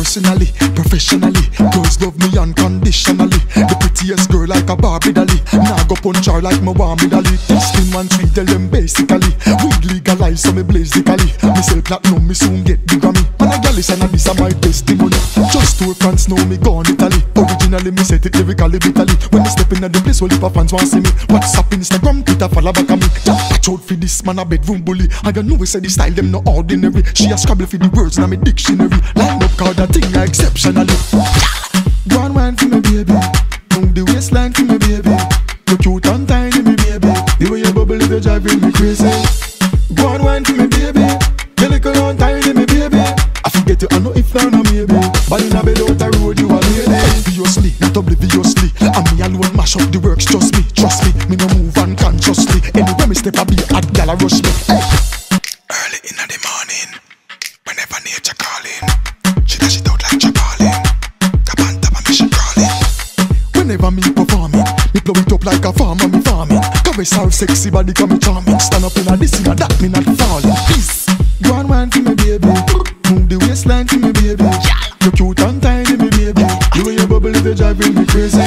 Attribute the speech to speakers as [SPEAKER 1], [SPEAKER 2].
[SPEAKER 1] Personally, professionally, girls love me unconditionally. The prettiest girl like a Barbie dolly. Now go punch her like my Wami dolly. Testing one sweet, tell them basically. Weed legalize, so me blaze the cali. Me sell platinum, me soon get the Grammy. And a gal is and this are my testimony. Just two fans know me gone Italy. Originally me set it lyrically bitterly. When me step in at the place, all the fans want see me. WhatsApp, Instagram, Twitter, follow back on me. Watch out for this man a bedroom bully. I don't know we say the style them no ordinary. She a scrabble for the words in my dictionary. Line up card that thing exceptionally. Go on wine for me baby. Move the waistline for me baby. You cute and tiny me baby. The way you bubble is driving me crazy. Go on wine for me baby. You little and tiny me baby. I forget you I know if now no maybe. But in a bed out the road you a lady. Obviously, not obliviously. And me alone mash up the works, trust me. Me no move unconsciously. Anywhere me step a be hot gal a rush me. Hey. Early in the morning, whenever nature calling, she dash it out like Chabalin. Kapan top of me she crawling. Whenever me performing, me blow it up like a farmer me farming. Caress her sexy body come me charming. Stand up in a this in a that me not falling. Peace. Go on wine for me baby. Move the waistline for me baby. You cute and tiny me baby. The way you bubble is driving me crazy.